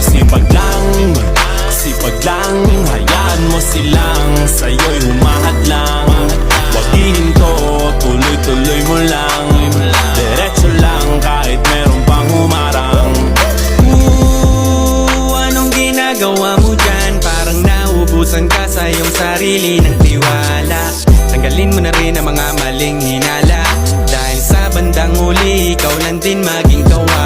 sipag lang, sipag lang. Hayaan mo silang sa'yo'y humahadlang. Huwag hihinto, tuloy-tuloy mo lang. Diretso lang kahit meron pang humarang. Anong ginagawa mo dyan? Parang naubusan ka sa iyong sarili ng tiwala. Tanggalin mo na rin ang mga maling hinala, dahil sa bandang huli ikaw lang din maging kawawa.